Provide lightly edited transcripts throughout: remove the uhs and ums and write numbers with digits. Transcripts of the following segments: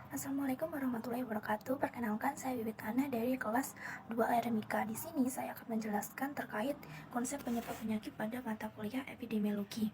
Assalamualaikum warahmatullahi wabarakatuh. Perkenalkan, saya Bibit Ana dari kelas 2 RMIK. Di sini saya akan menjelaskan terkait konsep penyebab penyakit pada mata kuliah epidemiologi.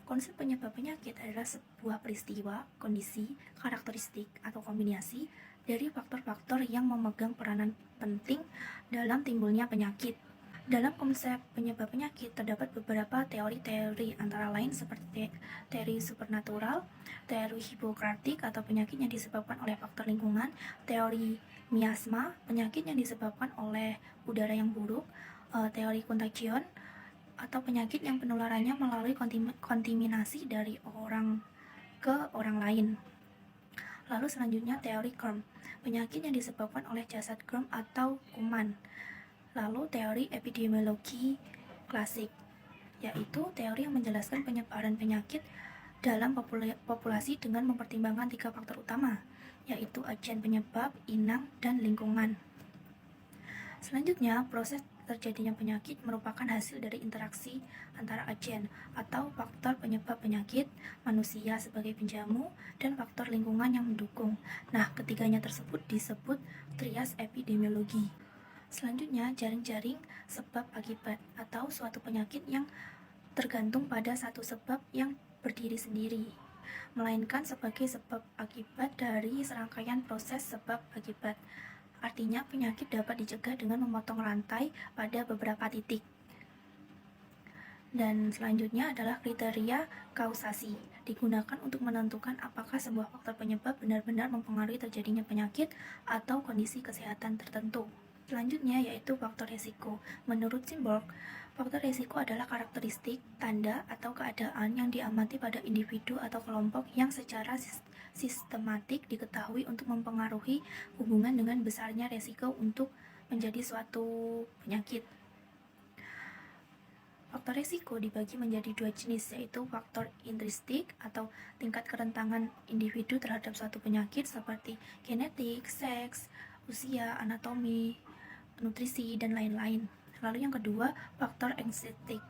Konsep penyebab penyakit adalah sebuah peristiwa, kondisi, karakteristik, atau kombinasi dari faktor-faktor yang memegang peranan penting dalam timbulnya penyakit. Dalam konsep penyebab penyakit terdapat beberapa teori-teori, antara lain seperti teori supernatural, teori hipokratik atau penyakit yang disebabkan oleh faktor lingkungan, teori miasma, penyakit yang disebabkan oleh udara yang buruk, teori kontagion atau penyakit yang penularannya melalui kontaminasi dari orang ke orang lain. Lalu selanjutnya teori germ, penyakit yang disebabkan oleh jasad germ atau kuman. Lalu teori epidemiologi klasik, yaitu teori yang menjelaskan penyebaran penyakit dalam populasi dengan mempertimbangkan 3 faktor utama, yaitu agen penyebab, inang, dan lingkungan. Selanjutnya, proses terjadinya penyakit merupakan hasil dari interaksi antara agen atau faktor penyebab penyakit, manusia sebagai penjamu, dan faktor lingkungan yang mendukung. Nah, ketiganya tersebut disebut trias epidemiologi. Selanjutnya, jaring-jaring sebab akibat atau suatu penyakit yang tergantung pada satu sebab yang berdiri sendiri, melainkan sebagai sebab akibat dari serangkaian proses sebab akibat. Artinya, penyakit dapat dicegah dengan memotong rantai pada beberapa titik. Dan selanjutnya adalah kriteria kausasi, digunakan untuk menentukan apakah sebuah faktor penyebab benar-benar mempengaruhi terjadinya penyakit atau kondisi kesehatan tertentu. Selanjutnya yaitu faktor resiko. Menurut Simborg, faktor resiko adalah karakteristik, tanda, atau keadaan yang diamati pada individu atau kelompok yang secara sistematik diketahui untuk mempengaruhi hubungan dengan besarnya resiko untuk menjadi suatu penyakit. Faktor resiko dibagi menjadi 2 jenis, yaitu faktor intrinsik atau tingkat kerentanan individu terhadap suatu penyakit seperti genetik, seks, usia, anatomi, nutrisi, dan lain-lain. Lalu yang kedua, faktor ekstrinsi,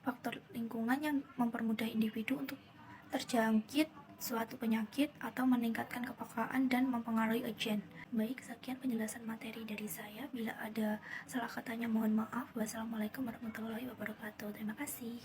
faktor lingkungan yang mempermudah individu untuk terjangkit suatu penyakit atau meningkatkan kepekaan dan mempengaruhi agen. Baik, sekian penjelasan materi dari saya. Bila ada salah katanya mohon maaf. Wassalamualaikum warahmatullahi wabarakatuh. Terima kasih.